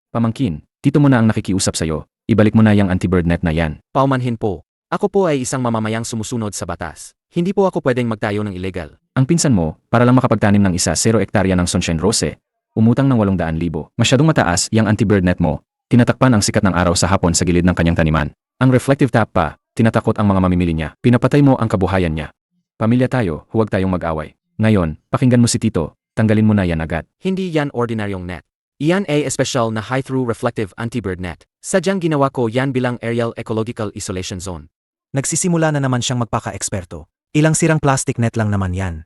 Pamangkin, tito mo na ang nakikiusap sa'yo, ibalik mo na yung anti-bird net na yan. Paumanhin po. Ako po ay isang mamamayang sumusunod sa batas. Hindi po ako pwedeng magtayo ng illegal. Ang pinsan mo, para lang makapagtanim ng 0 hektarya ng Sunshine Rose, umutang ng 800,000. Masyadong mataas yung anti-bird net mo. Tinatakpan ang sikat ng araw sa hapon sa gilid ng kanyang taniman. Ang reflective tap pa, tinatakot ang mga mamimili niya. Pinapatay mo ang kabuhayan niya. Pamilya tayo, huwag tayong mag-away. Ngayon, pakinggan mo si Tito, tanggalin mo na yan agad. Hindi yan ordinaryong net. Iyan ay espesyal na high-through reflective anti-bird net. Sadyang ginawa ko yan bilang aerial ecological isolation zone. Nagsisimula na naman siyang magpaka-eksperto. Ilang sirang plastic net lang naman yan.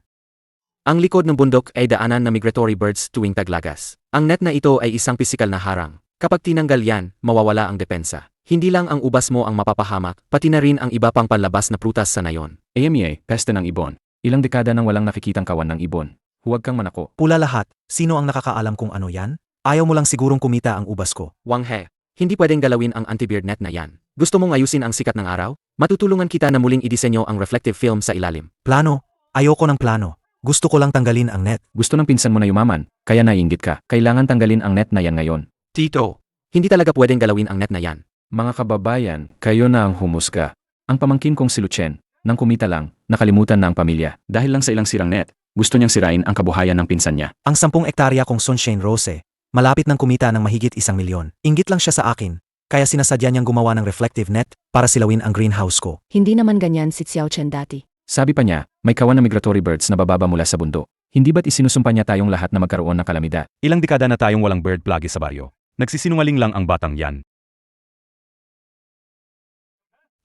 Ang likod ng bundok ay daanan na migratory birds tuwing taglagas. Ang net na ito ay isang pisikal na harang. Kapag tinanggal yan, mawawala ang depensa. Hindi lang ang ubas mo ang mapapahamak, pati na rin ang iba pang panlabas na prutas sa nayon. AMEA, peste ng ibon. Ilang dekada nang walang nakikitang kawan ng ibon. Huwag kang manako. Pula lahat, sino ang nakakaalam kung ano yan? Ayaw mo lang sigurong kumita ang ubas ko. Wang He, hindi pwedeng galawin ang anti-bird net na yan. Gusto mong ayusin ang sikat ng araw? Matutulungan kita na muling idisenyo ang reflective film sa ilalim. Plano? Ayoko ng plano. Gusto ko lang tanggalin ang net. Gusto ng pinsan mo na yumaman, kaya naiinggit ka. Kailangan tanggalin ang net na yan ngayon. Tito, hindi talaga pwedeng galawin ang net na yan. Mga kababayan, kayo na ang humusga. Ang pamangkin kong si Lucien, nang kumita lang, nakalimutan na ang pamilya. Dahil lang sa ilang sirang net, gusto niyang sirain ang kabuhayan ng pinsan niya. Ang 10 hektarya kong Sunshine Rose, malapit ng kumita ng mahigit 1 milyon. Inggit lang siya sa akin, kaya sinasadya niyang gumawa ng reflective net para silawin ang greenhouse ko. Hindi naman ganyan si Xiao Chen dati. Sabi pa niya, may kawan na migratory birds na bababa mula sa bundok. Hindi ba't isinusumpa niya tayong lahat na magkaroon ng kalamidad? Ilang dekada na tayong walang bird plague sa baryo. Nagsisinungaling lang ang batang yan.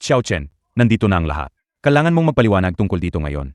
Xiao Chen, nandito na ang lahat. Kailangan mong magpaliwanag tungkol dito ngayon.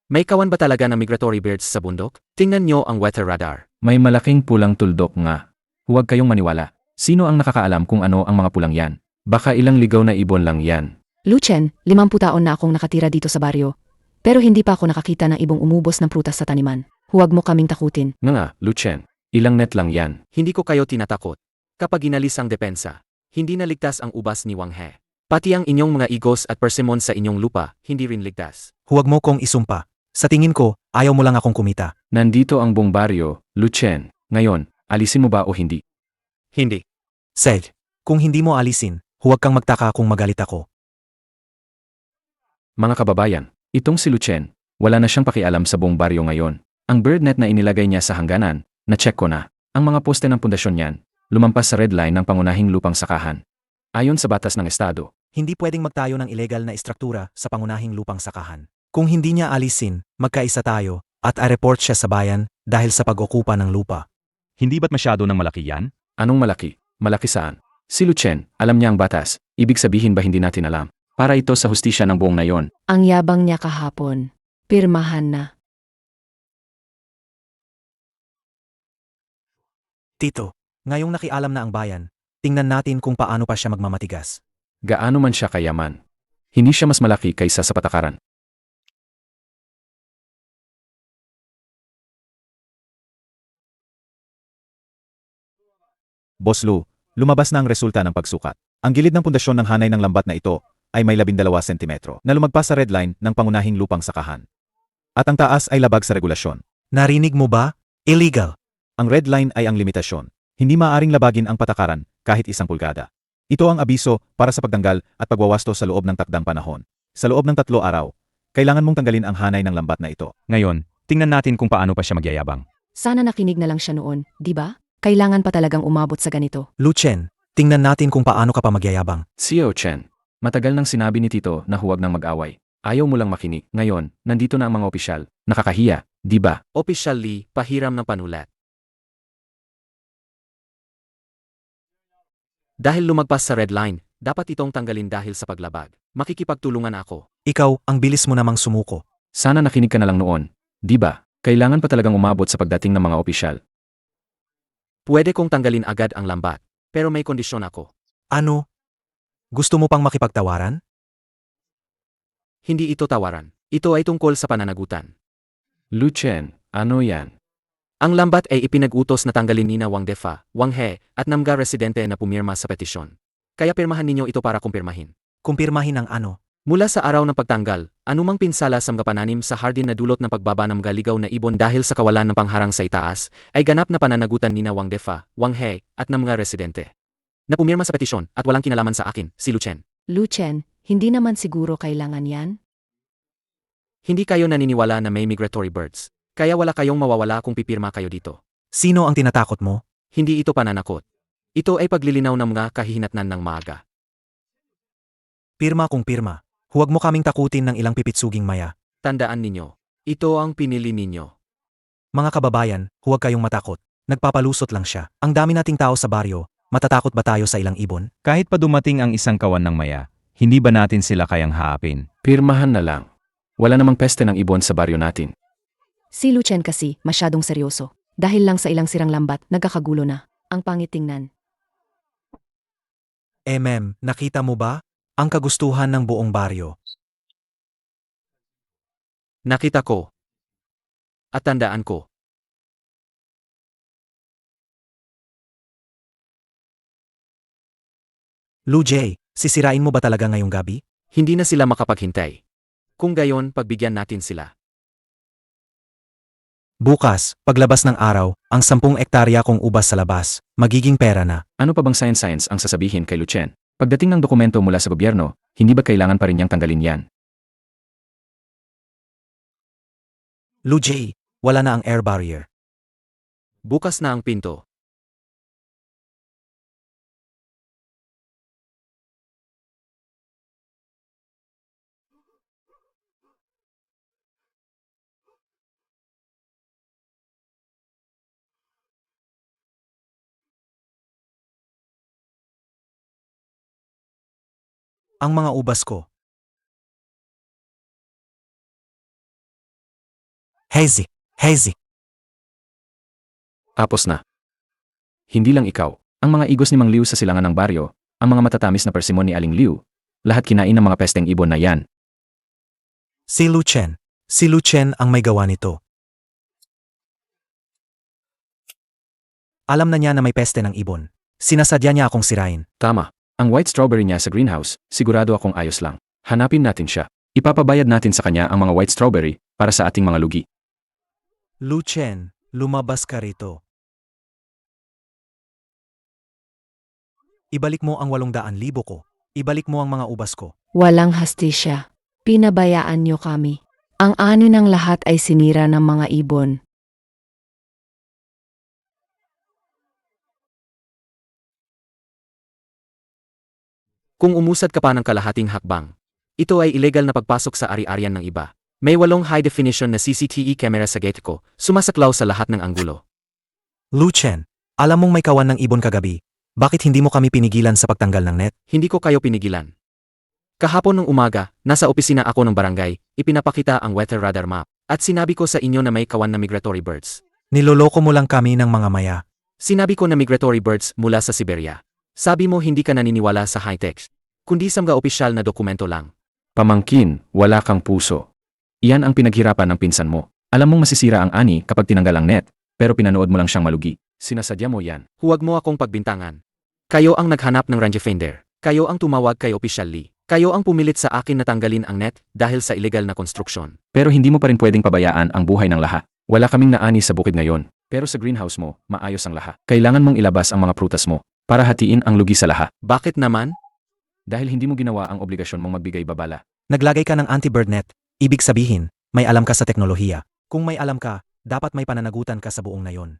May kawan ba talaga ng migratory birds sa bundok? Tingnan nyo ang weather radar. May malaking pulang tuldok nga. Huwag kayong maniwala. Sino ang nakakaalam kung ano ang mga pulang yan? Baka ilang ligaw na ibon lang yan. Lucien, 50 taon na akong nakatira dito sa baryo. Pero hindi pa ako nakakita ng ibong umubos ng prutas sa taniman. Huwag mo kaming takutin. Nga, Lucien. Ilang net lang yan. Hindi ko kayo tinatakot. Kapag inalis ang depensa, hindi na ligtas ang ubas ni Wang He. Pati ang inyong mga igos at persimmon sa inyong lupa, hindi rin ligtas. Huwag mo kong isumpa. Sa tingin ko, ayaw mo lang akong kumita. Nandito ang buong baryo, Lucien. Ngayon, alisin mo ba o hindi? Hindi. Sed, kung hindi mo alisin, huwag kang magtaka kung magalit ako. Mga kababayan, itong si Lucien, wala na siyang pakialam sa buong baryo ngayon. Ang bird net na inilagay niya sa hangganan, na-check ko na. Ang mga poste ng pundasyon niyan, lumampas sa red line ng pangunahing lupang sakahan. Ayon sa batas ng estado, Hindi pwedeng magtayo ng ilegal na istruktura sa pangunahing lupang sakahan. Kung hindi niya alisin, magkaisa tayo, at i-report siya sa bayan dahil sa pag-okupa ng lupa. Hindi ba't masyado ng malaki yan? anong malaki? Malaki saan? Si Lucien, alam niya ang batas. Ibig sabihin ba hindi natin alam? Para ito sa hustisya ng buong nayon. Ang yabang niya kahapon. Pirmahan na. Tito, ngayong nakialam na ang bayan, tingnan natin kung paano pa siya magmamatigas. Gaano man siya kayaman. Hindi siya mas malaki kaysa sa patakaran. Boss Lou, lumabas na ang resulta ng pagsukat. Ang gilid ng pundasyon ng hanay ng lambat na ito ay may 12 sentimetro na lumagpas sa red line ng pangunahing lupang sakahan. At ang taas ay labag sa regulasyon. Narinig mo ba? Illegal. Ang red line ay ang limitasyon. Hindi maaaring labagin ang patakaran kahit 1 pulgada. Ito ang abiso para sa pagtanggal at pagwawasto sa loob ng takdang panahon. Sa loob ng 3 araw, kailangan mong tanggalin ang hanay ng lambat na ito. Ngayon, tingnan natin kung paano pa siya magyayabang. Sana nakinig na lang siya noon, di ba? Kailangan pa talagang umabot sa ganito. Lucien, tingnan natin kung paano ka pa magyayabang. Xiao Chen, matagal nang sinabi ni Tito na huwag nang mag-away. Ayaw mo lang makinig. Ngayon, nandito na ang mga opisyal. Nakakahiya, di ba? Officially, pahiram ng panulat. Dahil lumagpas sa red line, dapat itong tanggalin dahil sa paglabag. Makikipagtulungan ako. Ikaw, ang bilis mo namang sumuko. Sana nakinig ka na lang noon. Di ba? Kailangan pa talagang umabot sa pagdating ng mga opisyal. Pwede kong tanggalin agad ang lambat, pero may kondisyon ako. Ano? Gusto mo pang makipagtawaran? Hindi ito tawaran. Ito ay tungkol sa pananagutan. Lucien, ano yan? Ang lambat ay ipinag-utos na tanggalin nina Wang Defa, Wang He, at Namga residente na pumirma sa petisyon. Kaya pirmahan ninyo ito para kumpirmahin. Kumpirmahin ang ano? Mula sa araw ng pagtanggal, anumang pinsala sa mga pananim sa hardin na dulot ng pagbaba ng mga ligaw na ibon dahil sa kawalan ng pangharang sa itaas, ay ganap na pananagutan ni Wang Defa, Wang He, at ng mga residente. Na pumirma sa petisyon at walang kinalaman sa akin, si Lu Chen. Lu Chen, hindi naman siguro kailangan yan? Hindi kayo naniniwala na may migratory birds. Kaya wala kayong mawawala kung pipirma kayo dito. Sino ang tinatakot mo? Hindi ito pananakot. Ito ay paglilinaw ng mga kahihinatnan ng maaga. Pirma kung pirma. Huwag mo kaming takutin ng ilang pipitsuging maya. Tandaan ninyo, ito ang pinili ninyo. Mga kababayan, huwag kayong matakot. Nagpapalusot lang siya. Ang dami nating tao sa baryo, matatakot ba tayo sa ilang ibon? Kahit pa dumating ang isang kawan ng maya, hindi ba natin sila kayang haapin? Pirmahan na lang. Wala namang peste ng ibon sa baryo natin. Si Lu Chen kasi, masyadong seryoso. Dahil lang sa ilang sirang lambat, nagkakagulo na. Ang pangit tingnan. Nakita mo ba? Ang kagustuhan ng buong baryo. Nakita ko. At tandaan ko. Lu Jay, sisirain mo ba talaga ngayong gabi? Hindi na sila makapaghintay. Kung gayon, pagbigyan natin sila. Bukas, paglabas ng araw, ang 10 ektarya kong ubas sa labas, magiging pera na. Ano pa bang science ang sasabihin kay Lu Chen? Pagdating ng dokumento mula sa gobyerno, hindi ba kailangan pa rin niyang tanggalin yan? Lu Jay, wala na ang air barrier. Bukas na ang pinto. Ang mga ubas ko. Hazy. Tapos na. Hindi lang ikaw. Ang mga igos ni Mang Liu sa silangan ng baryo, ang mga matatamis na persimon ni Aling Liu, lahat kinain ng mga pesteng ibon na yan. Si Lu Chen. Si Lu Chen ang may gawa nito. Alam na niya na may peste ng ibon. Sinasadya niya akong sirain. Tama. Ang white strawberry niya sa greenhouse, sigurado akong ayos lang. Hanapin natin siya. Ipapabayad natin sa kanya ang mga white strawberry para sa ating mga lugi. Lu Chen, lumabas ka rito. Ibalik mo ang 800,000 ko. Ibalik mo ang mga ubas ko. Walang hastisya. Pinabayaan niyo kami. Ang ani ng lahat ay sinira ng mga ibon. Kung umusad ka pa ng kalahating hakbang, ito ay illegal na pagpasok sa ari-arian ng iba. May 8 high-definition na CCTV camera sa gate ko, sumasaklaw sa lahat ng anggulo. Lu Chen, alam mong may kawan ng ibon kagabi. Bakit hindi mo kami pinigilan sa pagtanggal ng net? Hindi ko kayo pinigilan. Kahapon ng umaga, nasa opisina ako ng barangay, ipinapakita ang weather radar map, at sinabi ko sa inyo na may kawan na migratory birds. Niloloko mo lang kami ng mga maya. Sinabi ko na migratory birds mula sa Siberia. Sabi mo hindi ka naniniwala sa high-tech, kundi sa mga opisyal na dokumento lang. Pamangkin, wala kang puso. Iyan ang pinaghirapan ng pinsan mo. Alam mong masisira ang ani kapag tinanggal ang net, pero pinanood mo lang siyang malugi. Sinasadya mo yan. Huwag mo akong pagbintangan. Kayo ang naghanap ng rangefinder. Kayo ang tumawag kay Official Lee. Kayo ang pumilit sa akin na tanggalin ang net dahil sa illegal na konstruksyon. Pero hindi mo pa rin pwedeng pabayaan ang buhay ng lahat. Wala kaming naani sa bukid ngayon, pero sa greenhouse mo, maayos ang lahat. Kailangan mong ilabas ang mga prutas mo para hatiin ang lugi sa lahat. Bakit naman? Dahil hindi mo ginawa ang obligasyon mong magbigay babala. Naglagay ka ng anti-bird net. Ibig sabihin, may alam ka sa teknolohiya. Kung may alam ka, dapat may pananagutan ka sa buong nayon.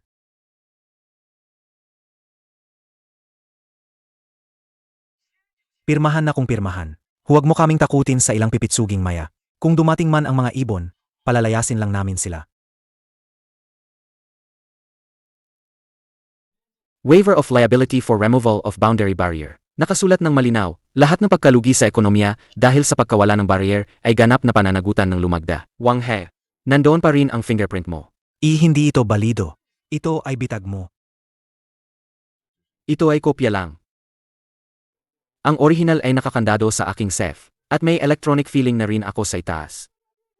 Pirmahan na kung pirmahan. Huwag mo kaming takutin sa ilang pipitsuging maya. Kung dumating man ang mga ibon, palalayasin lang namin sila. Waiver of liability for removal of boundary barrier. Nakasulat ng malinaw, lahat ng pagkalugi sa ekonomiya dahil sa pagkawala ng barrier ay ganap na pananagutan ng lumagda. Wang He, nandoon pa rin ang fingerprint mo. Hindi ito balido. Ito ay bitag mo. Ito ay kopya lang. Ang original ay nakakandado sa aking safe, at may electronic feeling na rin ako sa itaas.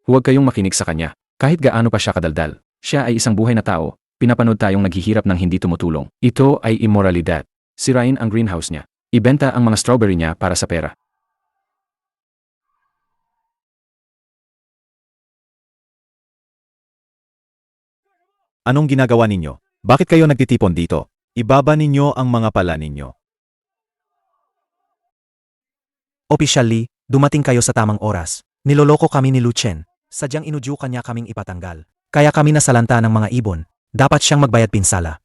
Huwag kayong makinig sa kanya. Kahit gaano pa siya kadaldal, siya ay isang buhay na tao. Pinapanood tayong naghihirap ng hindi tumutulong. Ito ay immoralidad. Sirain ang greenhouse niya. Ibenta ang mga strawberry niya para sa pera. Anong ginagawa ninyo? Bakit kayo nagtitipon dito? Ibaba ninyo ang mga pala ninyo. Officially, dumating kayo sa tamang oras. Niloloko kami ni Lucien. Sadyang inudyukan niya kaming ipatanggal. Kaya kami nasalanta ng mga ibon. Dapat siyang magbayad pinsala.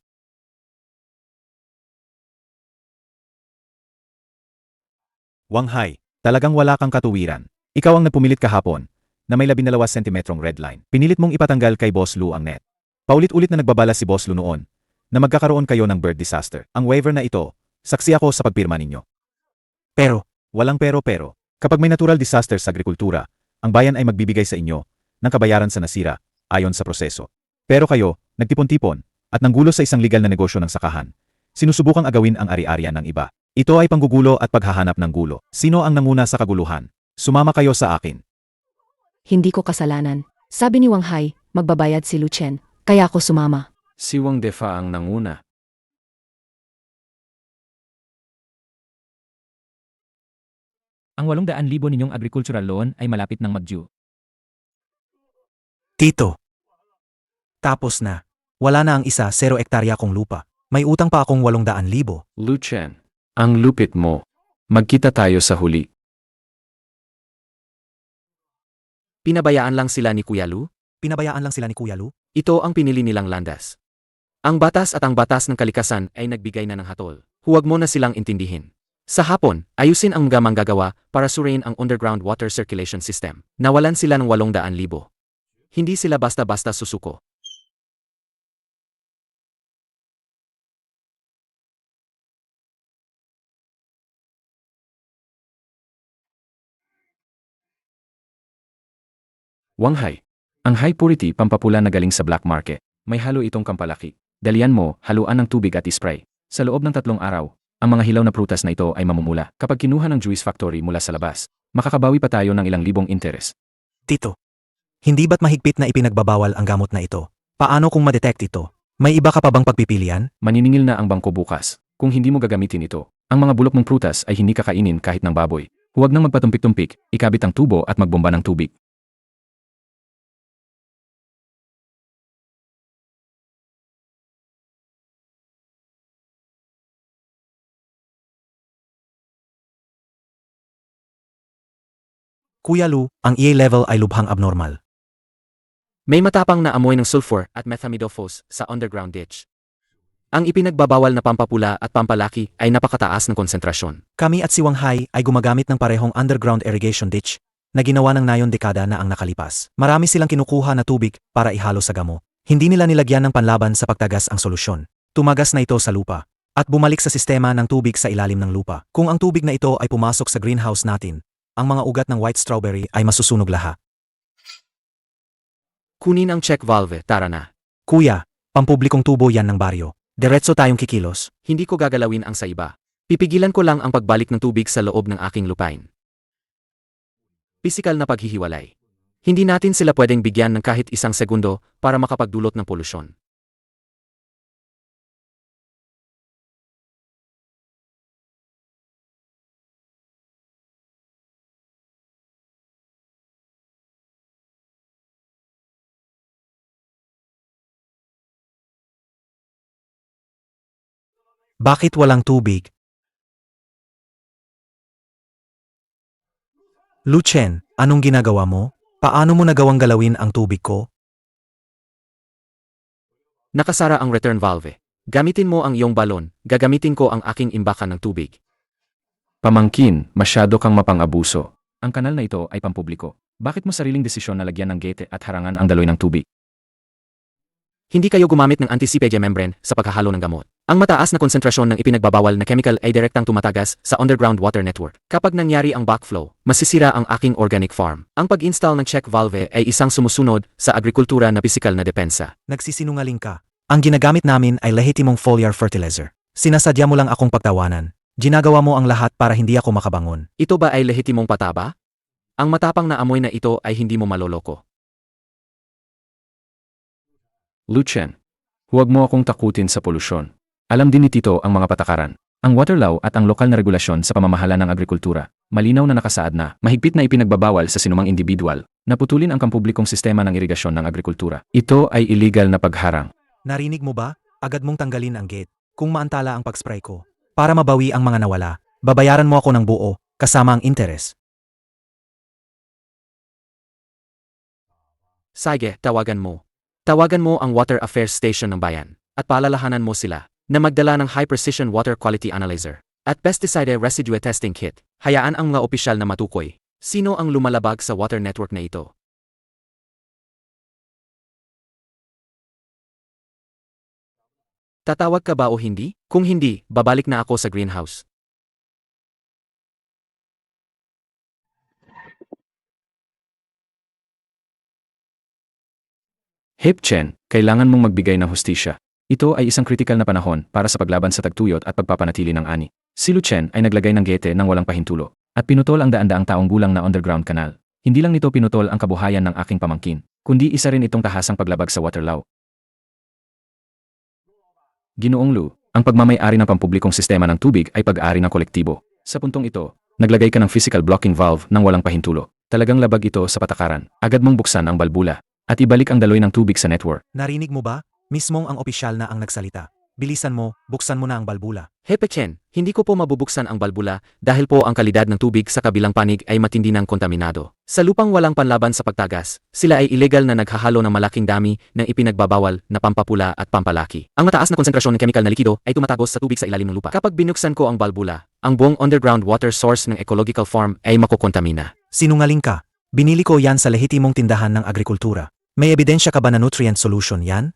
Wang Hai, talagang wala kang katuwiran. Ikaw ang nagpumilit kahapon na may 12 sentimetrong red line. Pinilit mong ipatanggal kay Boss Lu ang net. Paulit-ulit na nagbabala si Boss Lu noon na magkakaroon kayo ng bird disaster. Ang waiver na ito, saksi ako sa pagpirma ninyo. Pero, Walang pero. Kapag may natural disaster sa agrikultura, ang bayan ay magbibigay sa inyo ng kabayaran sa nasira ayon sa proseso. Pero kayo, nagtipon-tipon at nanggulo sa isang legal na negosyo ng sakahan. Sinusubukang agawin ang ari-arian ng iba. Ito ay panggugulo at paghahanap ng gulo. Sino ang nanguna sa kaguluhan? Sumama kayo sa akin. Hindi ko kasalanan. Sabi ni Wang Hai, magbabayad si Lucien, kaya ako sumama. Si Wang Defa ang nanguna. Ang 800,000 ninyong agricultural loan ay malapit ng mag-due. Tito. Tapos na. Wala na ang 0 hektarya kong lupa. May utang pa akong 800,000. Lucien, ang lupit mo. Magkita tayo sa huli. Pinabayaan lang sila ni Kuya Lu? Pinabayaan lang sila ni Kuya Lu? Ito ang pinili nilang landas. Ang batas at ang batas ng kalikasan ay nagbigay na ng hatol. Huwag mo na silang intindihin. Sa hapon, ayusin ang mga manggagawa para suriin ang underground water circulation system. Nawalan sila ng 800,000. Hindi sila basta-basta susuko. Wang Hai, ang high purity pampapula na galing sa black market. May halo itong kampalaki. Dalian mo, haluan ng tubig at ispray. Sa loob ng 3 araw, ang mga hilaw na prutas na ito ay mamumula. Kapag kinuha ng juice factory mula sa labas, makakabawi pa tayo ng ilang libong interes. Tito. Hindi ba't mahigpit na ipinagbabawal ang gamot na ito? Paano kung ma-detect ito? May iba ka pa bang pagpipilian? Maniningil na ang bangko bukas. Kung hindi mo gagamitin ito, ang mga bulok mong prutas ay hindi kakainin kahit ng baboy. Huwag nang magpatumpik-tumpik, ikabit ang tubo at magbomba ng tubig. Kuya Lu, ang EA level ay lubhang abnormal. May matapang na amoy ng sulfur at methamidophos sa underground ditch. Ang ipinagbabawal na pampapula at pampalaki ay napakataas ng konsentrasyon. Kami at si Wang Hai ay gumagamit ng parehong underground irrigation ditch na ginawa ng nayon dekada na ang nakalipas. Marami silang kinukuha na tubig para ihalo sa gamo. Hindi nila nilagyan ng panlaban sa pagtagas ang solusyon. Tumagas na ito sa lupa at bumalik sa sistema ng tubig sa ilalim ng lupa. Kung ang tubig na ito ay pumasok sa greenhouse natin, ang mga ugat ng white strawberry ay masusunog lahat. Kunin ang check valve, tara na. Kuya, pampublikong tubo yan ng baryo. Diretso tayong kikilos. Hindi ko gagalawin ang sa iba. Pipigilan ko lang ang pagbalik ng tubig sa loob ng aking lupain. Pisikal na paghihiwalay. Hindi natin sila pwedeng bigyan ng kahit 1 segundo para makapagdulot ng polusyon. Bakit walang tubig? Lucien, anong ginagawa mo? Paano mo nagawang galawin ang tubig ko? Nakasara ang return valve. Gamitin mo ang iyong balon, gagamitin ko ang aking imbakan ng tubig. Pamangkin, masyado kang mapang-abuso. Ang kanal na ito ay pampubliko. Bakit mo sariling desisyon na lagyan ng gate at harangan ang daloy ng tubig? Hindi kayo gumamit ng anti-seepage membrane sa paghahalo ng gamot. Ang mataas na konsentrasyon ng ipinagbabawal na chemical ay direktang tumatagas sa underground water network. Kapag nangyari ang backflow, masisira ang aking organic farm. Ang pag-install ng check valve ay isang sumusunod sa agrikultura na pisikal na depensa. Nagsisinungaling ka. Ang ginagamit namin ay lehitimong foliar fertilizer. Sinasadya mo lang akong pagtawanan. Ginagawa mo ang lahat para hindi ako makabangon. Ito ba ay lehitimong pataba? Ang matapang na amoy na ito ay hindi mo maloloko. Lucien, huwag mo akong takutin sa polusyon. Alam din ni Tito ang mga patakaran. Ang water law at ang lokal na regulasyon sa pamamahala ng agrikultura, malinaw na nakasaad na, mahigpit na ipinagbabawal sa sinumang individual na putulin ang pampublikong sistema ng irigasyon ng agrikultura. Ito ay illegal na pagharang. Narinig mo ba? Agad mong tanggalin ang gate. Kung maantala ang pag-spray ko. Para mabawi ang mga nawala, babayaran mo ako ng buo, kasama ang interes. Sige, tawagan mo. Tawagan mo ang Water Affairs Station ng bayan at paalalahanan mo sila na magdala ng high-precision water quality analyzer at pesticide residue testing kit. Hayaan ang mga opisyal na matukoy. Sino ang lumalabag sa water network na ito? Tatawag ka ba o hindi? Kung hindi, babalik na ako sa greenhouse. Hip Chen, kailangan mong magbigay ng hustisya. Ito ay isang kritikal na panahon para sa paglaban sa tagtuyot at pagpapanatili ng ani. Si Lu Chen ay naglagay ng gete ng walang pahintulo at pinutol ang daan-daang taong gulang na underground canal. Hindi lang nito pinutol ang kabuhayan ng aking pamangkin, kundi isa rin itong tahasang paglabag sa water law. Ginoong Lu, ang pagmamay-ari ng pampublikong sistema ng tubig ay pag-ari ng kolektibo. Sa puntong ito, naglagay ka ng physical blocking valve ng walang pahintulo. Talagang labag ito sa patakaran. Agad mong buksan ang balbula at ibalik ang daloy ng tubig sa network. Narinig mo ba? Mismong ang opisyal na ang nagsalita. Bilisan mo, buksan mo na ang balbula. Hepe Chen, hindi ko po mabubuksan ang balbula dahil po ang kalidad ng tubig sa kabilang panig ay matindi ng kontaminado. Sa lupang walang panlaban sa pagtagas, sila ay illegal na naghahalo ng malaking dami ng ipinagbabawal na pampapula at pampalaki. Ang mataas na konsentrasyon ng chemical na likido ay tumatagos sa tubig sa ilalim ng lupa. Kapag binuksan ko ang balbula, ang buong underground water source ng ecological farm ay makukontamina. Sinungaling ka. Binili ko yan sa lehitimong tindahan ng agrikultura. May ebidensya ka ba na nutrient solution yan?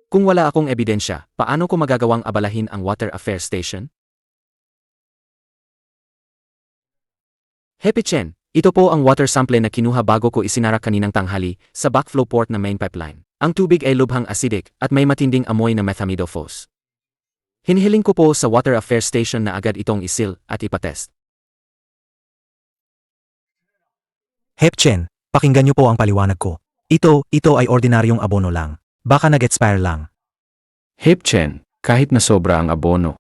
Kung wala akong ebidensya, paano ko magagawang abalahin ang Water Affairs Station? Hepe Chen, ito po ang water sample na kinuha bago ko isinara kaninang tanghali sa backflow port na main pipeline. Ang tubig ay lubhang acidic at may matinding amoy na methamidophos. Hinihiling ko po sa Water Affairs Station na agad itong isil at ipatest. Hep Chen, pakinggan niyo po ang paliwanag ko. Ito ay ordinaryong abono lang. Baka nag-expire lang. Hip Chen, kahit na sobra ang abono,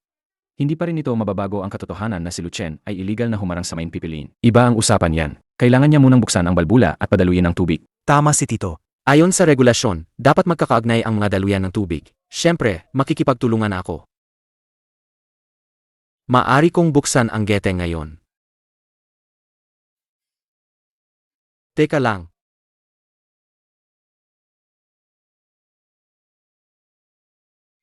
hindi pa rin ito mababago ang katotohanan na si Lu Chen ay illegal na humarang sa main pipeline. Iba ang usapan yan. Kailangan niya munang buksan ang balbula at padaluyin ng tubig. Tama si Tito. Ayon sa regulasyon, dapat magkakaagnay ang mga daluyan ng tubig. Siyempre, makikipagtulungan ako. Maari kong buksan ang gete ngayon. Teka lang.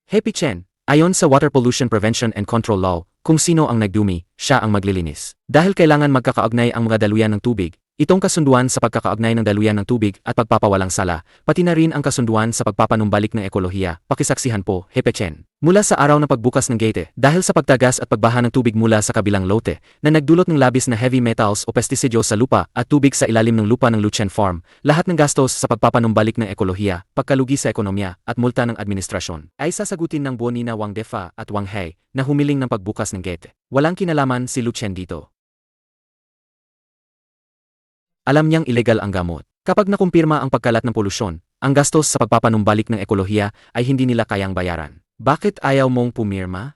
Hepe Chen, ayon sa Water Pollution Prevention and Control Law, kung sino ang nagdumi, siya ang maglilinis. Dahil kailangan magkakaagnay ang mga daluyan ng tubig, itong kasunduan sa pagkakaagnay ng daluyan ng tubig at pagpapawalang sala, pati na rin ang kasunduan sa pagpapanumbalik ng ekolohiya, pakisaksihan po, Hepe Chen. Mula sa araw ng pagbukas ng gate, dahil sa pagtagas at pagbaha ng tubig mula sa kabilang lote, na nagdulot ng labis na heavy metals o pestisidyo sa lupa at tubig sa ilalim ng lupa ng Lu Chen Farm, lahat ng gastos sa pagpapanumbalik ng ekolohiya, pagkalugi sa ekonomiya, at multa ng administrasyon, ay sasagutin ng Bonina Wang Defa at Wang He, na humiling ng pagbukas ng gate. Walang kinalaman si Lu Chen dito. Alam niyang ilegal ang gamot. Kapag nakumpirma ang pagkalat ng polusyon, ang gastos sa pagpapanumbalik ng ekolohiya ay hindi nila kayang bayaran. Bakit ayaw mong pumirma?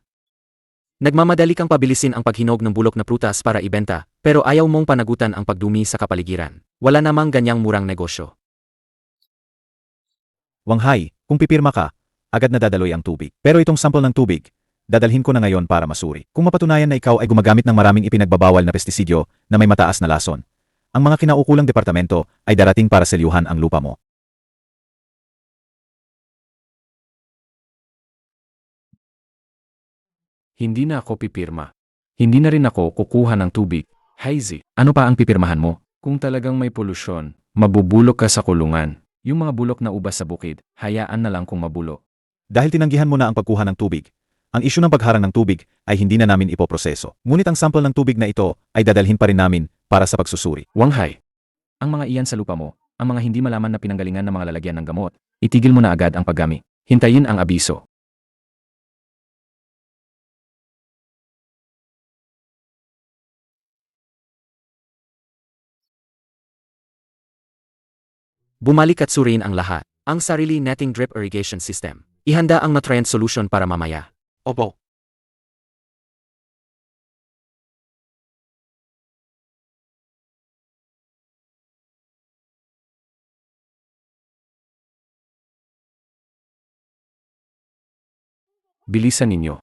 Nagmamadali kang pabilisin ang paghinog ng bulok na prutas para ibenta, pero ayaw mong panagutan ang pagdumi sa kapaligiran. Wala namang ganyang murang negosyo. Wang Hai, kung pipirma ka, agad na dadaloy ang tubig. Pero itong sample ng tubig, dadalhin ko na ngayon para masuri. Kung mapatunayan na ikaw ay gumagamit ng maraming ipinagbabawal na pestisidyo na may mataas na lason, ang mga kinaukulang departamento ay darating para selyuhan ang lupa mo. Hindi na ako pipirma. Hindi na rin ako kukuha ng tubig. Haizi, ano pa ang pipirmahan mo? Kung talagang may polusyon, mabubulok ka sa kulungan. Yung mga bulok na ubas sa bukid, hayaan na lang kung mabulo. Dahil tinanggihan mo na ang pagkuha ng tubig, ang isyu ng pagharang ng tubig ay hindi na namin ipoproseso. Ngunit ang sample ng tubig na ito ay dadalhin pa rin namin para sa pagsusuri. Wang Hai, ang mga iyan sa lupa mo, ang mga hindi malaman na pinanggalingan ng mga lalagyan ng gamot, itigil mo na agad ang paggami. Hintayin ang abiso. Bumalik at suriin ang lahat. Ang sarili netting drip irrigation system. Ihanda ang nutrient solution para mamaya. Opo. Bilisan ninyo.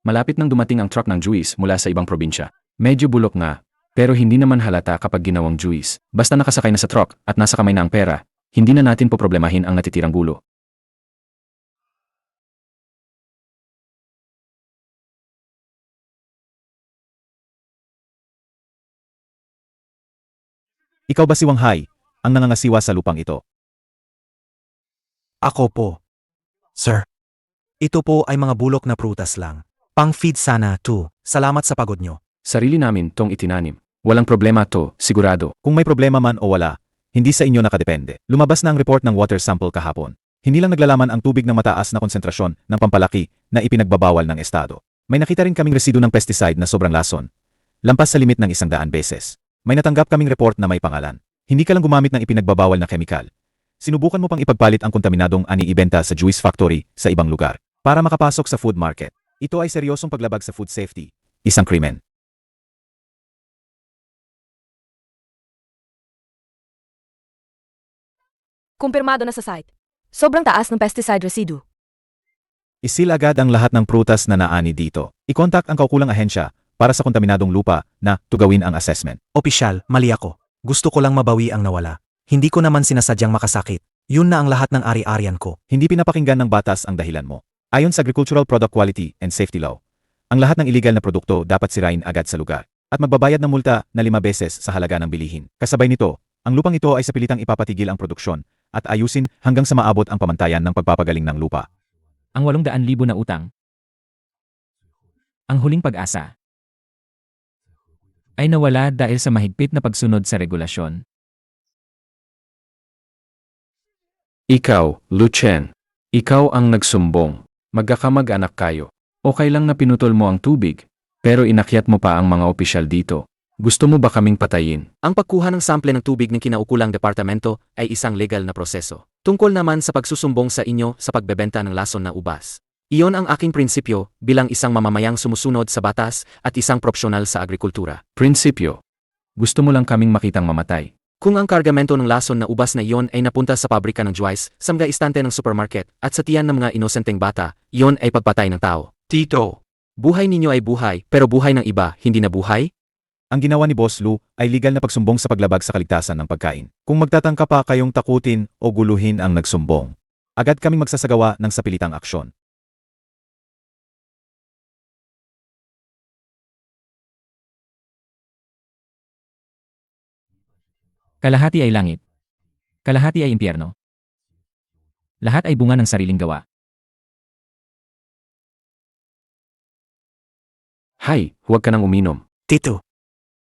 Malapit nang dumating ang truck ng juice mula sa ibang probinsya. Medyo bulok nga, pero hindi naman halata kapag ginawang juice. Basta nakasakay na sa truck at nasa kamay na ang pera, hindi na natin poproblemahin ang natitirang gulo. Ikaw ba si Wang Hai, ang nangangasiwa sa lupang ito? Ako po. Sir. Ito po ay mga bulok na prutas lang. Pang-feed sana, too. Salamat sa pagod nyo. Sarili namin tong itinanim. Walang problema to, sigurado. Kung may problema man o wala, hindi sa inyo nakadepende. Lumabas na ang report ng water sample kahapon. Hindi lang naglalaman ang tubig ng mataas na konsentrasyon ng pampalaki na ipinagbabawal ng estado. May nakita rin kaming residu ng pesticide na sobrang lason. Lampas sa limit ng 100 beses. May natanggap kaming report na may pangalan. Hindi ka lang gumamit ng ipinagbabawal na kemikal. Sinubukan mo pang ipagpalit ang kontaminadong ani ibenta sa juice factory sa ibang lugar para makapasok sa food market. Ito ay seryosong paglabag sa food safety. Isang krimen. Kumpirmado na sa site. Sobrang taas ng pesticide residue. Isil agad ang lahat ng prutas na naani dito. I-contact ang kaukulang ahensya para sa kontaminadong lupa na tugawin ang assessment. Opisyal, mali ako. Gusto ko lang mabawi ang nawala. Hindi ko naman sinasadyang makasakit. Yun na ang lahat ng ari-arian ko. Hindi pinapakinggan ng batas ang dahilan mo. Ayon sa Agricultural Product Quality and Safety Law, ang lahat ng illegal na produkto dapat sirain agad sa lugar at magbabayad ng multa na 5 beses sa halaga ng bilihin. Kasabay nito, ang lupang ito ay sa pilitang ipapatigil ang produksyon at ayusin hanggang sa maabot ang pamantayan ng pagpapagaling ng lupa. Ang 800,000 na utang. Ang huling pag-asa ay nawala dahil sa mahigpit na pagsunod sa regulasyon. Ikaw, Luchen. Ikaw ang nagsumbong. Magkakamag-anak kayo. Okay lang na pinutol mo ang tubig, pero inakyat mo pa ang mga opisyal dito. Gusto mo ba kaming patayin? Ang pagkuha ng sample ng tubig ng kinaukulang departamento ay isang legal na proseso. Tungkol naman sa pagsusumbong sa inyo sa pagbebenta ng lason na ubas. Iyon ang aking prinsipyo bilang isang mamamayang sumusunod sa batas at isang propsyonal sa agrikultura. Prinsipyo. Gusto mo lang kaming makitang mamatay. Kung ang kargamento ng lason na ubas na iyon ay napunta sa pabrika ng juice, sa mga istante ng supermarket, at sa tiyan ng mga inosenteng bata, iyon ay pagpatay ng tao. Tito, buhay ninyo ay buhay, pero buhay ng iba, hindi na buhay? Ang ginawa ni Boss Lou ay legal na pagsumbong sa paglabag sa kaligtasan ng pagkain. Kung magtatangka pa kayong takutin o guluhin ang nagsumbong, agad kaming magsasagawa ng sapilitang aksyon. Kalahati ay langit. Kalahati ay impyerno. Lahat ay bunga ng sariling gawa. Hay, huwag ka nang uminom. Tito.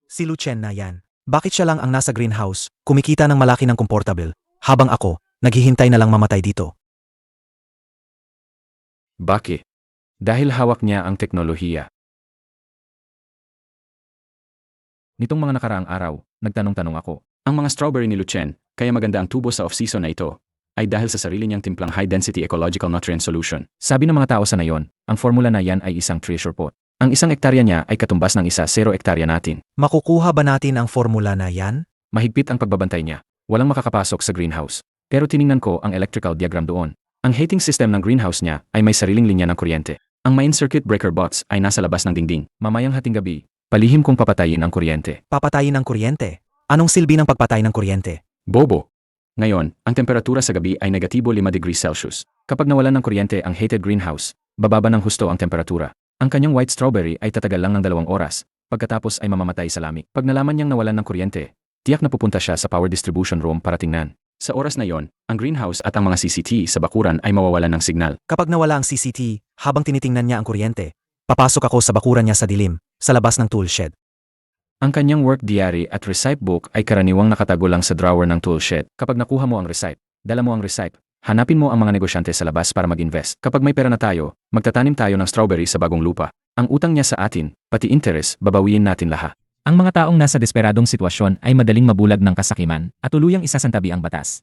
Si Luchen na yan. Bakit siya lang ang nasa greenhouse, kumikita ng malaki ng komportable, habang ako, naghihintay na lang mamatay dito? Bakit? Dahil hawak niya ang teknolohiya. Nitong mga nakaraang araw, nagtanong-tanong ako. Ang mga strawberry ni Luchen, kaya maganda ang tubo sa off-season na ito, ay dahil sa sarili niyang timplang high-density ecological nutrient solution. Sabi ng mga tao sa nayon, ang formula na yan ay isang treasure pot. Ang 1 hektarya niya ay katumbas ng 0 hektarya natin. Makukuha ba natin ang formula na yan? Mahigpit ang pagbabantay niya. Walang makakapasok sa greenhouse. Pero tiningnan ko ang electrical diagram doon. Ang heating system ng greenhouse niya ay may sariling linya ng kuryente. Ang main circuit breaker box ay nasa labas ng dingding. Mamayang hating gabi, palihim kong papatayin ang kuryente. Papatayin ng kuryente. Anong silbi ng pagpatay ng kuryente? Bobo! Ngayon, ang temperatura sa gabi ay negatibo 5 degrees Celsius. Kapag nawalan ng kuryente ang heated greenhouse, bababa ng husto ang temperatura. Ang kanyang white strawberry ay tatagal lang ng 2 oras, pagkatapos ay mamamatay sa lamig. Pag nalaman niyang nawalan ng kuryente, tiyak na pupunta siya sa power distribution room para tingnan. Sa oras na yon, ang greenhouse at ang mga CCT sa bakuran ay mawawalan ng signal. Kapag nawala ang CCT, habang tinitingnan niya ang kuryente, papasok ako sa bakuran niya sa dilim, sa labas ng tool shed. Ang kanyang work diary at recipe book ay karaniwang nakatago lang sa drawer ng tool shed. Kapag nakuha mo ang recipe, dala mo ang recipe, hanapin mo ang mga negosyante sa labas para mag-invest. Kapag may pera na tayo, magtatanim tayo ng strawberry sa bagong lupa. Ang utang niya sa atin, pati interest, babawiin natin lahat. Ang mga taong nasa desperadong sitwasyon ay madaling mabulag ng kasakiman at tuluyang isasantabi ang batas.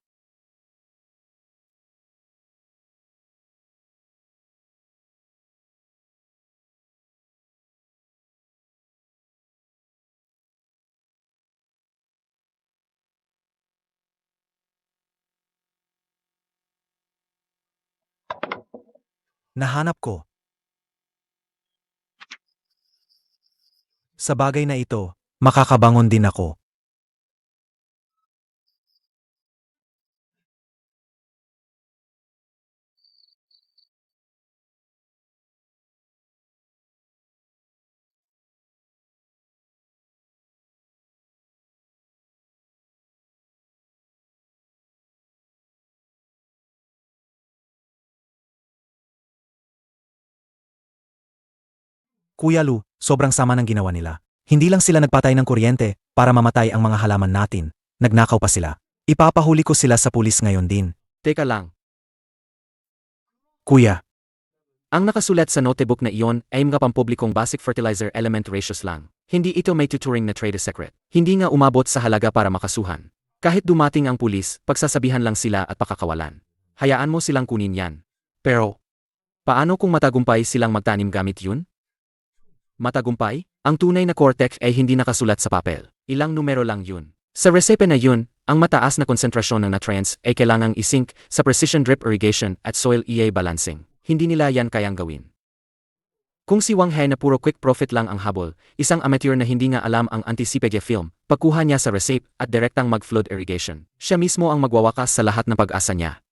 Nahanap ko. Sa bagay na ito, makakabangon din ako. Kuya Lu, sobrang sama ng ginawa nila. Hindi lang sila nagpatay ng kuryente para mamatay ang mga halaman natin, nagnakaw pa sila. Ipapahuli ko sila sa pulis ngayon din. Teka lang, Kuya, ang nakasulat sa notebook na iyon ay mga pampublikong basic fertilizer element ratios lang. Hindi ito may tuturing na trade secret. Hindi nga umabot sa halaga para makasuhan. Kahit dumating ang pulis, pagsasabihan lang sila at pakakawalan. Hayaan mo silang kunin yan. Pero, paano kung matagumpay silang magtanim gamit yun? Matagumpay? Ang tunay na Cortex ay hindi nakasulat sa papel. Ilang numero lang yun. Sa recipe na yun, ang mataas na konsentrasyon ng nutrients ay kailangang isync sa precision drip irrigation at soil EA balancing. Hindi nila yan kayang gawin. Kung si Wang He na puro quick profit lang ang habol, isang amateur na hindi nga alam ang anti-CPG film, pagkuha niya sa recipe at direktang mag-flood irrigation, siya mismo ang magwawakas sa lahat ng pag-asa niya.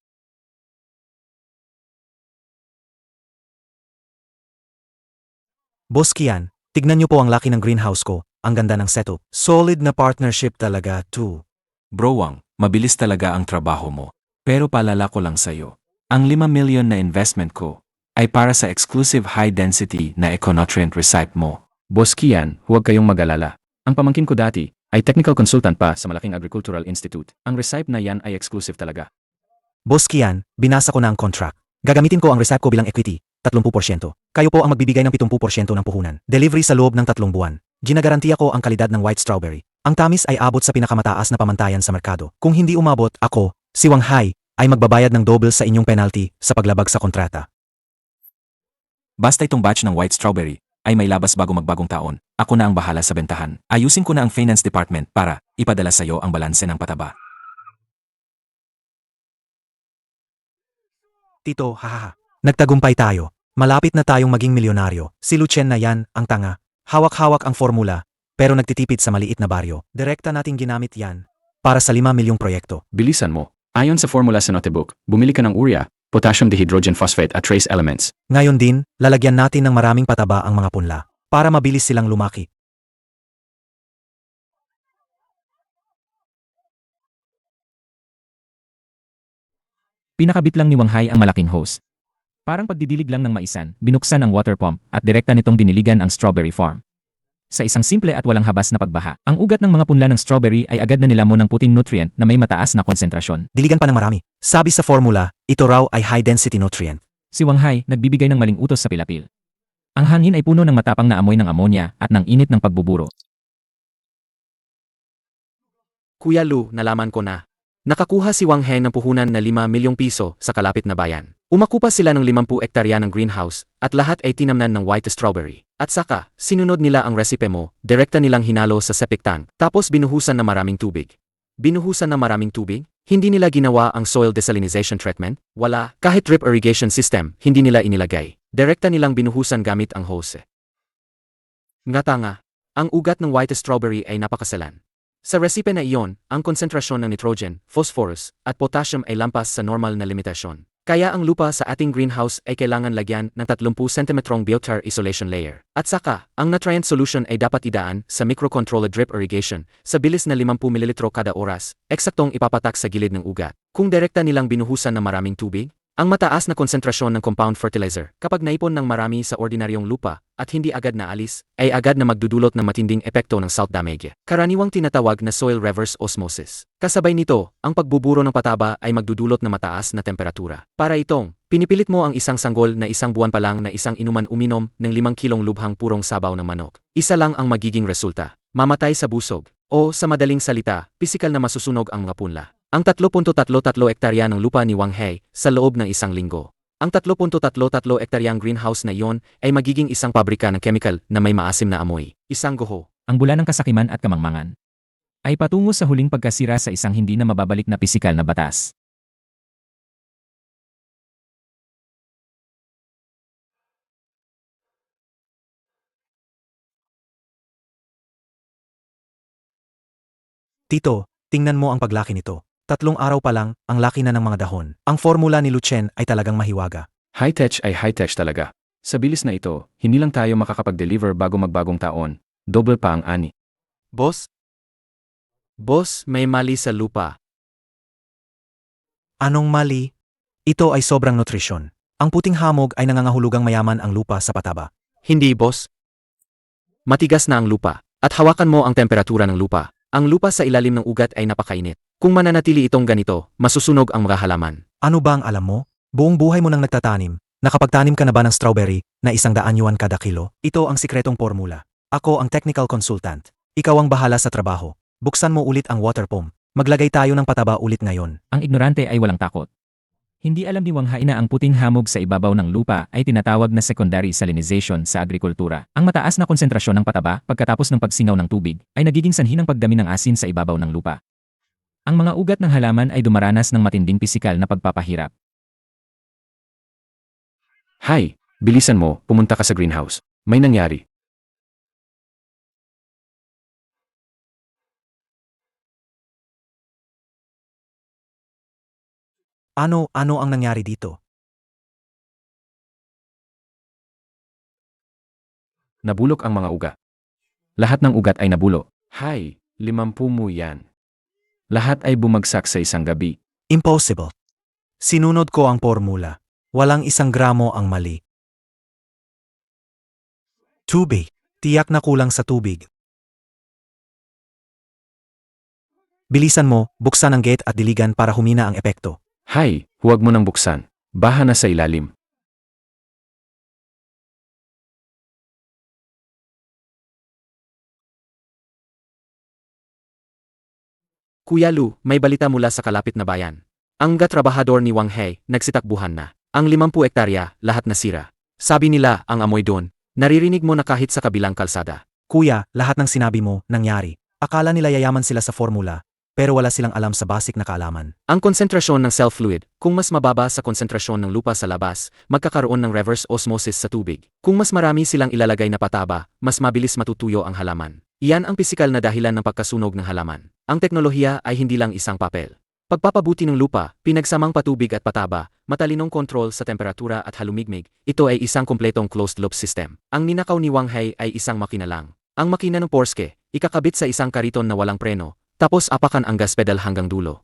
Boss Kian, tignan niyo po ang laki ng greenhouse ko, ang ganda ng setup. Solid na partnership talaga, too. Bro Wang, mabilis talaga ang trabaho mo. Pero paalala ko lang sa'yo, ang 5 million na investment ko ay para sa exclusive high-density na econutrient recipe mo. Boss Kian, huwag kayong mag-alala. Ang pamangkin ko dati ay technical consultant pa sa malaking agricultural institute. Ang recipe na yan ay exclusive talaga. Boss Kian, binasa ko na ang contract. Gagamitin ko ang recipe ko bilang equity, 30%. Kayo po ang magbibigay ng 70% ng puhunan. Delivery sa loob ng 3 buwan. Ginagarantiya ko ang kalidad ng white strawberry. Ang tamis ay abot sa pinakamataas na pamantayan sa merkado. Kung hindi umabot, ako, si Wang Hai, ay magbabayad ng double sa inyong penalty sa paglabag sa kontrata. Basta itong batch ng white strawberry ay may labas bago magbagong taon. Ako na ang bahala sa bentahan. Ayusin ko na ang finance department para ipadala sa'yo ang balanse ng pataba. Tito, hahaha. Nagtagumpay tayo. Malapit na tayong maging milyonaryo. Si Lucien na yan, ang tanga. Hawak-hawak ang formula, pero nagtitipid sa maliit na baryo. Direkta nating ginamit yan para sa 5 milyong proyekto. Bilisan mo. Ayon sa formula sa notebook, bumili ka ng urea, potassium dihydrogen phosphate at trace elements. Ngayon din, lalagyan natin ng maraming pataba ang mga punla para mabilis silang lumaki. Pinakabit lang ni Wang Hai ang malaking hose. Parang pagdidilig lang ng maisan, binuksan ang water pump at direkta nitong diniligan ang strawberry farm. Sa isang simple at walang habas na pagbaha, ang ugat ng mga punla ng strawberry ay agad na nilamon ng puting nutrient na may mataas na konsentrasyon. Diligan pa ng marami. Sabi sa formula, ito raw ay high-density nutrient. Si Wang Hai nagbibigay ng maling utos sa pilapil. Ang hangin ay puno ng matapang na amoy ng ammonia at ng init ng pagbuburo. Kuya Lu, nalaman ko na. Nakakuha si Wang He ng puhunan na 5 milyong piso sa kalapit na bayan. Umakupa sila ng 50 ektarya ng greenhouse at lahat ay tinamnan ng white strawberry. At saka, sinunod nila ang recipe mo, direkta nilang hinalo sa septic tank, tapos binuhusan na maraming tubig. Binuhusan na maraming tubig? Hindi nila ginawa ang soil desalinization treatment? Wala, kahit drip irrigation system, hindi nila inilagay. Direkta nilang binuhusan gamit ang hose. Nga tanga, ang ugat ng white strawberry ay napakasalan. Sa recipe na iyon, ang konsentrasyon ng nitrogen, phosphorus, at potassium ay lampas sa normal na limitasyon. Kaya ang lupa sa ating greenhouse ay kailangan lagyan ng 30 cm biotar isolation layer. At saka, ang nutrient solution ay dapat idaan sa microcontrolled drip irrigation sa bilis na 50 ml kada oras, eksaktong ipapatak sa gilid ng ugat. Kung direkta nilang binuhusan ng maraming tubig, ang mataas na konsentrasyon ng compound fertilizer kapag naipon ng marami sa ordinaryong lupa at hindi agad naalis, ay agad na magdudulot ng matinding epekto ng salt damage. Karaniwang tinatawag na soil reverse osmosis. Kasabay nito, ang pagbuburo ng pataba ay magdudulot ng mataas na temperatura. Para itong, pinipilit mo ang isang sanggol na isang buwan pa lang na isang inuman uminom ng 5 kilong lubhang purong sabaw ng manok. Isa lang ang magiging resulta. Mamatay sa busog. O, sa madaling salita, pisikal na masusunog ang mga punla. Ang 3.33 ektarya ng lupa ni Wang He sa loob ng isang linggo. Ang 3.33 ektaryang greenhouse na iyon ay magiging isang pabrika ng chemical na may maasim na amoy. Isang guho. Ang bula ng kasakiman at kamangmangan ay patungo sa huling pagkasira sa isang hindi na mababalik na pisikal na batas. Tito, tingnan mo ang paglaki nito. 3 araw pa lang, ang laki na ng mga dahon. Ang formula ni Lucien ay talagang mahiwaga. High-tech ay high-tech talaga. Sa bilis na ito, hindi lang tayo makakapag-deliver bago magbagong taon. Double pa ang ani. Boss? Boss, may mali sa lupa. Anong mali? Ito ay sobrang nutrisyon. Ang puting hamog ay nangangahulugang mayaman ang lupa sa pataba. Hindi, boss. Matigas na ang lupa, at hawakan mo ang temperatura ng lupa. Ang lupa sa ilalim ng ugat ay napakainit. Kung mananatili itong ganito, masusunog ang mga halaman. Ano ba ang alam mo? Buong buhay mo nang nagtatanim. Nakapagtanim ka na ba ng strawberry na 100 yuan kada kilo? Ito ang sikretong formula. Ako ang technical consultant. Ikaw ang bahala sa trabaho. Buksan mo ulit ang water pump. Maglagay tayo ng pataba ulit ngayon. Ang ignorante ay walang takot. Hindi alam ni Wang Hai na ang puting hamog sa ibabaw ng lupa ay tinatawag na secondary salinization sa agrikultura. Ang mataas na konsentrasyon ng pataba pagkatapos ng pagsingaw ng tubig ay nagiging sanhi ng pagdami ng asin sa ibabaw ng lupa. Ang mga ugat ng halaman ay dumaranas ng matinding pisikal na pagpapahirap. Hay, bilisan mo, pumunta ka sa greenhouse. May nangyari. Ano ang nangyari dito? Nabulok ang mga ugat. Lahat ng ugat ay nabulo. Hay, 50 mo yan. Lahat ay bumagsak sa isang gabi. Impossible. Sinunod ko ang formula. Walang 1 gramo ang mali. Tubig. Tiyak na kulang sa tubig. Bilisan mo, buksan ang gate at diligan para humina ang epekto. Hay, huwag mo nang buksan. Baha na sa ilalim. Kuya Lu, may balita mula sa kalapit na bayan. Ang trabahador ni Wang Hai, nagsitakbuhan na. Ang 50 hektarya, lahat nasira. Sabi nila, ang amoy doon. Naririnig mo na kahit sa kabilang kalsada. Kuya, lahat ng sinabi mo, nangyari. Akala nila yayaman sila sa formula, pero wala silang alam sa basic na kaalaman. Ang konsentrasyon ng self-fluid, kung mas mababa sa konsentrasyon ng lupa sa labas, magkakaroon ng reverse osmosis sa tubig. Kung mas marami silang ilalagay na pataba, mas mabilis matutuyo ang halaman. Iyan ang pisikal na dahilan ng pagkasunog ng halaman. Ang teknolohiya ay hindi lang isang papel. Pagpapabuti ng lupa, pinagsamang patubig at pataba, matalinong kontrol sa temperatura at halumigmig, ito ay isang kumpletong closed-loop system. Ang ninakaw ni Wang Hai ay isang makina lang. Ang makina ng Porsche, ikakabit sa isang kariton na walang preno, tapos apakan ang gas pedal hanggang dulo.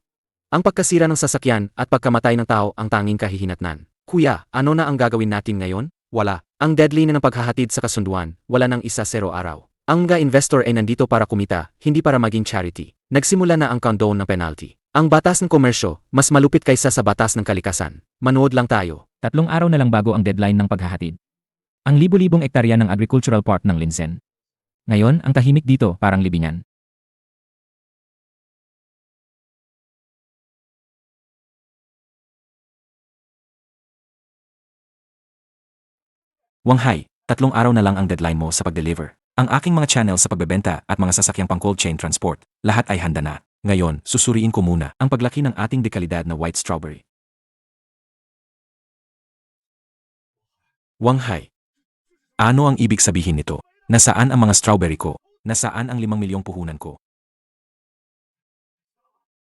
Ang pagkasira ng sasakyan at pagkamatay ng tao ang tanging kahihinatnan. Kuya, ano na ang gagawin natin ngayon? Wala. Ang deadline na ng paghahatid sa kasunduan, wala nang 1-0 araw. Ang investor ay nandito para kumita, hindi para maging charity. Nagsimula na ang countdown ng penalty. Ang batas ng komersyo, mas malupit kaysa sa batas ng kalikasan. Manood lang tayo. 3 araw na lang bago ang deadline ng paghahatid. Ang libu-libong ektarya ng agricultural park ng Linsen. Ngayon, ang tahimik dito parang libingan. Wang Hai, 3 araw na lang ang deadline mo sa pag-deliver. Ang aking mga channel sa pagbebenta at mga sasakyang pang cold chain transport, lahat ay handa na. Ngayon, susuriin ko muna ang paglaki ng ating dekalidad na white strawberry. Wang Hai. Ano ang ibig sabihin nito? Nasaan ang mga strawberry ko? Nasaan ang 5 milyong puhunan ko?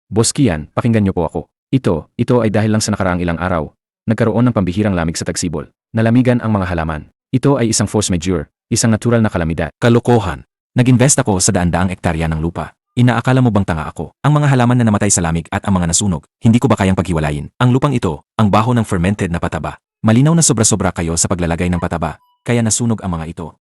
Boss Kian, pakinggan niyo po ako. Ito ay dahil lang sa nakaraang ilang araw. Nagkaroon ng pambihirang lamig sa Tagsibol. Nalamigan ang mga halaman. Ito ay isang force majeure, isang natural na kalamidad. Kalokohan. Nag-invest ako sa daan-daang ektarya ng lupa. Inaakala mo bang tanga ako? Ang mga halaman na namatay sa lamig at ang mga nasunog, hindi ko ba kayang paghiwalayin? Ang lupang ito, ang baho ng fermented na pataba. Malinaw na sobra-sobra kayo sa paglalagay ng pataba, kaya nasunog ang mga ito.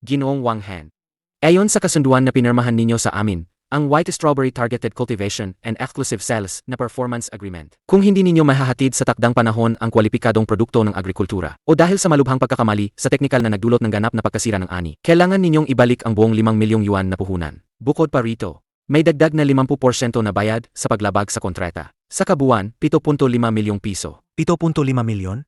Ginoong Wang Han. Ayon sa kasunduan na pinirmahan ninyo sa amin, ang White Strawberry Targeted Cultivation and Exclusive Sales na Performance Agreement. Kung hindi ninyo mahahatid sa takdang panahon ang kwalipikadong produkto ng agrikultura, o dahil sa malubhang pagkakamali sa teknikal na nagdulot ng ganap na pagkasira ng ani, kailangan ninyong ibalik ang buong 5 milyong yuan na puhunan. Bukod pa rito, may dagdag na 50% na bayad sa paglabag sa kontrata. Sa kabuuan, 7.5 milyong piso. 7.5 milyon?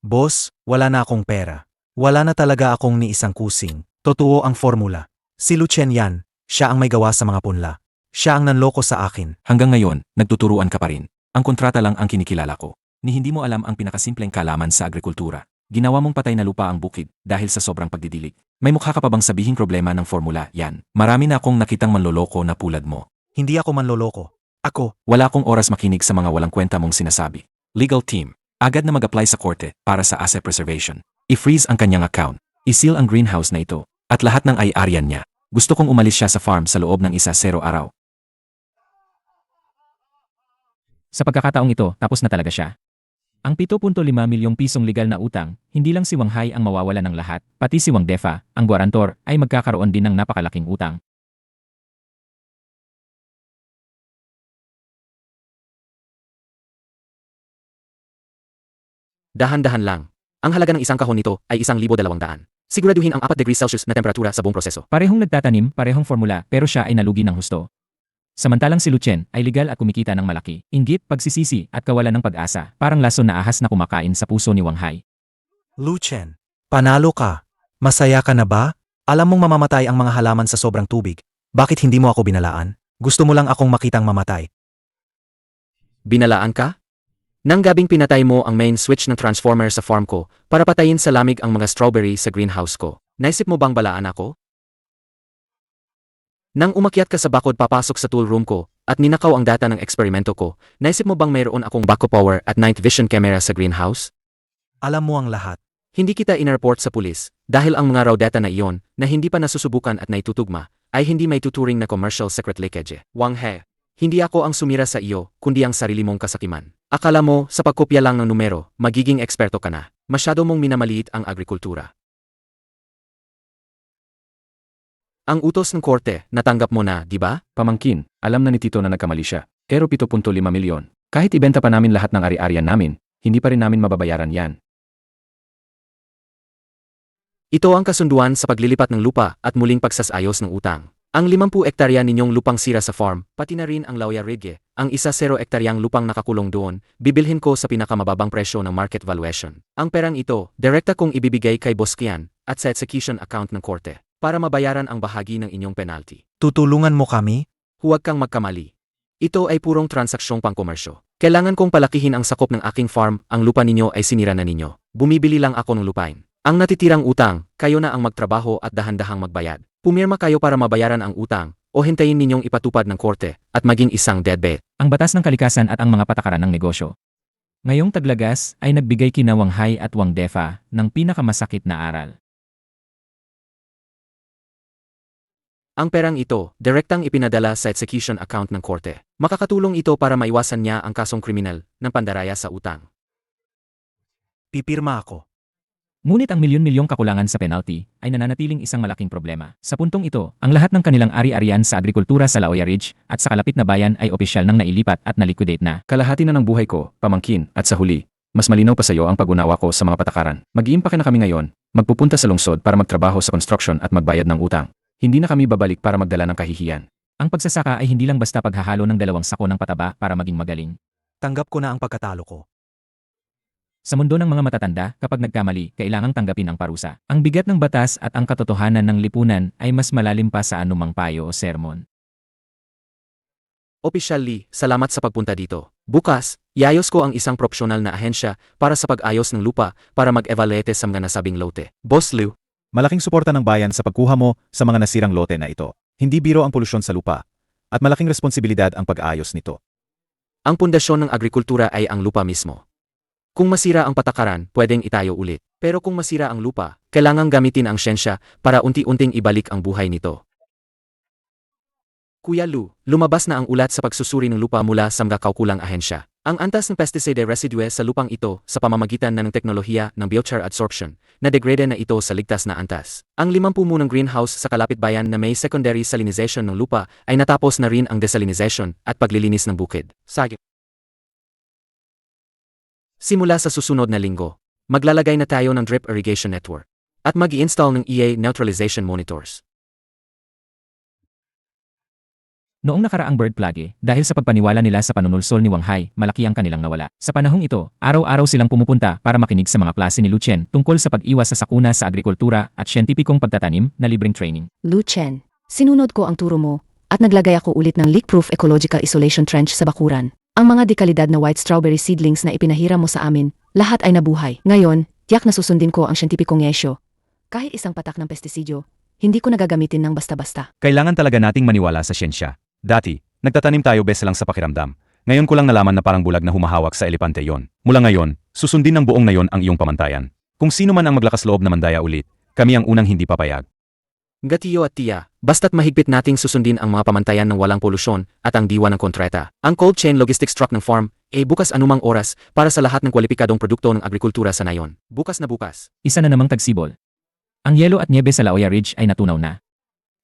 Boss, wala na akong pera. Wala na talaga akong ni isang kusing. Totoo ang formula. Si Lucien yan, siya ang may gawa sa mga punla. Siya ang nanloko sa akin. Hanggang ngayon, nagtuturuan ka pa rin. Ang kontrata lang ang kinikilala ko. Ni hindi mo alam ang pinakasimpleng kaalaman sa agrikultura. Ginawa mong patay na lupa ang bukid dahil sa sobrang pagdidilig. May mukha ka pa bang sabihing problema ng formula? Yan. Marami na akong nakitang manloloko na pulad mo. Hindi ako manloloko. Ako, Wala akong oras makinig sa mga walang kwenta mong sinasabi. Legal team, agad na mag-apply sa korte para sa asset preservation. I-freeze ang kanyang account. I-seal ang greenhouse na ito. At lahat ng ay-arian niya. Gusto kong umalis siya sa farm sa loob ng 1-0 araw. Sa pagkakataong ito, tapos na talaga siya. Ang 7.5 milyong pisong legal na utang, hindi lang si Wang Hai ang mawawala ng lahat, pati si Wang Defa, ang guarantor, ay magkakaroon din ng napakalaking utang. Dahan-dahan lang. Ang halaga ng isang kahon nito ay 1,200. Siguraduhin ang 4 degrees Celsius na temperatura sa buong proseso. Parehong nagtatanim, parehong formula, pero siya ay nalugi ng husto. Samantalang si Lucien ay legal at kumikita ng malaki. Inggit, pagsisisi, at kawalan ng pag-asa, parang lason na ahas na kumakain sa puso ni Wang Hai. Lucien, panalo ka. Masaya ka na ba? Alam mong mamamatay ang mga halaman sa sobrang tubig. Bakit hindi mo ako binalaan? Gusto mo lang akong makitang mamatay. Binalaan ka? Nang gabing pinatay mo ang main switch ng transformer sa farm ko para patayin sa lamig ang mga strawberry sa greenhouse ko. Naisip mo bang balaan ako? Nang umakyat ka sa bakod papasok sa tool room ko at ninakaw ang data ng eksperimento ko, naisip mo bang mayroon akong backup power at night vision camera sa greenhouse? Alam mo ang lahat. Hindi kita inreport sa pulis dahil ang mga raw data na iyon na hindi pa nasusubukan at naitutugma ay hindi may tuturing na commercial secret leakage. Wang He, hindi ako ang sumira sa iyo kundi ang sarili mong kasakiman. Akala mo sa pagkopya lang ng numero, magiging eksperto ka na. Masyado mong minamaliit ang agrikultura. Ang utos ng korte, natanggap mo na, di ba? Pamangkin, alam na ni Tito na nagkamali siya. Pero 7.5 milyon. Kahit ibenta pa namin lahat ng ari-arian namin, hindi pa rin namin mababayaran yan. Ito ang kasunduan sa paglilipat ng lupa at muling pagsasayos ng utang. Ang 50 hektarya ninyong lupang sira sa farm, pati na rin ang Lauya Ridge, ang 1 0 hektaryang lupang nakakulong doon, bibilhin ko sa pinakamababang presyo ng market valuation. Ang perang ito, direkta kong ibibigay kay Bosquian at sa execution account ng korte para mabayaran ang bahagi ng inyong penalty. Tutulungan mo kami? Huwag kang magkamali. Ito ay purong transaksyong pangkomersyo. Kailangan kong palakihin ang sakop ng aking farm, ang lupa ninyo ay sinira na ninyo. Bumibili lang ako ng lupain. Ang natitirang utang, kayo na ang magtrabaho at dahan-dahang magbayad. Pumirma kayo para mabayaran ang utang, o hintayin ninyong ipatupad ng korte at maging isang deadbeat. Ang batas ng kalikasan at ang mga patakaran ng negosyo. Ngayong taglagas ay nagbigay kina Wang Hai at Wang Defa ng pinakamasakit na aral. Ang perang ito, direktang ipinadala sa execution account ng korte. Makakatulong ito para maiwasan niya ang kasong kriminal ng pandaraya sa utang. Pipirma ako. Ngunit ang milyon-milyong kakulangan sa penalty ay nananatiling isang malaking problema. Sa puntong ito, ang lahat ng kanilang ari-arian sa agrikultura sa Lauya Ridge at sa kalapit na bayan ay opisyal nang nailipat at naliquidate na. Kalahati na ng buhay ko, pamangkin, at sa huli, mas malinaw pa sa iyo ang pag-unawa ko sa mga patakaran. Mag-iimpake na kami ngayon, magpupunta sa lungsod para magtrabaho sa construction at magbayad ng utang. Hindi na kami babalik para magdala ng kahihiyan. Ang pagsasaka ay hindi lang basta paghahalo ng 2 sako ng pataba para maging magaling. Tanggap ko na ang pagkatalo ko. Sa mundo ng mga matatanda, kapag nagkamali, kailangang tanggapin ang parusa. Ang bigat ng batas at ang katotohanan ng lipunan ay mas malalim pa sa anumang payo o sermon. Officially, salamat sa pagpunta dito. Bukas, iayos ko ang isang propsyonal na ahensya para sa pag-ayos ng lupa para mag-evaluate sa mga nasabing lote. Boss Liu, Malaking suporta ng bayan sa pagkuha mo sa mga nasirang lote na ito. Hindi biro ang polusyon sa lupa. At malaking responsibilidad ang pag-aayos nito. ang pundasyon ng agrikultura ay ang lupa mismo. Kung masira ang patakaran, pwedeng itayo ulit. Pero kung masira ang lupa, kailangang gamitin ang siyensya para unti-unting ibalik ang buhay nito. Kuya Lu, lumabas na ang ulat sa pagsusuri ng lupa mula sa mga kaukulang ahensya. Ang antas ng pesticide residue sa lupang ito sa pamamagitan ng teknolohiya ng biochar adsorption, na-degrade na ito sa ligtas na antas. Ang 50 munang greenhouse sa kalapit bayan na may secondary salinization ng lupa ay natapos na rin ang desalinization at paglilinis ng bukid. Sagip. Simula sa susunod na linggo, maglalagay na tayo ng drip irrigation network at mag-i-install ng EA neutralization monitors. Noong nakaraang bird plague, dahil sa pagpaniwala nila sa panunulsol ni Wang Hai, malaki ang kanilang nawala. Sa panahong ito, araw-araw silang pumupunta para makinig sa mga klase ni Lucien tungkol sa pag-iwas sa sakuna sa agrikultura at siyentipikong pagtatanim na libreng training. Lucien, sinunod ko ang turo mo at naglagay ako ulit ng leak-proof ecological isolation trench sa bakuran. Ang mga dekalidad na white strawberry seedlings na ipinahira mo sa amin, lahat ay nabuhay. Ngayon, Tiyak na susundin ko ang siyentipikong yesyo. Kahit isang patak ng pestisidyo, hindi ko nagagamitin ng basta-basta. Kailangan talaga nating maniwala sa siyensya. Dati, nagtatanim tayo bes lang sa pakiramdam. Ngayon ko lang nalaman na parang bulag na humahawak sa elepante yon. Mula ngayon, susundin ng buong nayon ang iyong pamantayan. Kung sino man ang maglakas loob na mandaya ulit, kami ang unang hindi papayag. Gatiyo at tiya, basta't mahigpit nating susundin ang mga pamantayan ng walang polusyon at ang diwa ng kontrata. Ang cold chain logistics truck ng farm ay bukas anumang oras para sa lahat ng kwalipikadong produkto ng agrikultura sa nayon. Bukas na bukas. Isa na namang tagsibol. Ang yelo at niebe sa La Jolla Ridge ay natunaw na.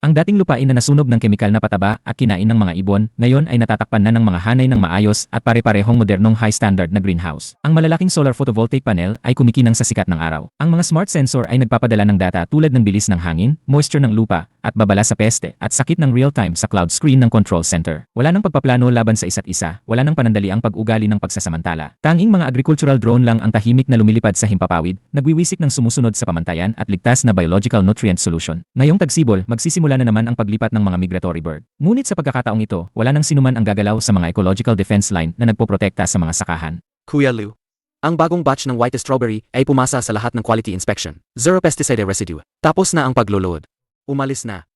Ang dating lupain na nasunog ng kemikal na pataba at kinain ng mga ibon, ngayon ay natatakpan na ng mga hanay ng maayos at pare-parehong modernong high-standard na greenhouse. Ang malalaking solar photovoltaic panel ay kumikinang sa sikat ng araw. Ang mga smart sensor ay nagpapadala ng data tulad ng bilis ng hangin, moisture ng lupa, at babala sa peste at sakit ng real-time sa cloud screen ng control center. Wala nang pagpaplano laban sa isa't isa, wala nang panandaliang pag-ugali ng pagsasamantala. Tanging mga agricultural drone lang ang tahimik na lumilipad sa himpapawid, nagwiwisik ng sumusunod sa pamantayan at ligtas na biological nutrient solution. Ngayong tagsibol, magsisimula na naman ang paglipat ng mga migratory bird. Ngunit sa pagkakataong ito, wala nang sinuman ang gagalaw sa mga ecological defense line na nagpoprotekta sa mga sakahan. Kuya Lou. Ang bagong batch ng white strawberry ay pumasa sa lahat ng quality inspection. Zero pesticide residue. Tapos na ang paglo-load. Umalis na.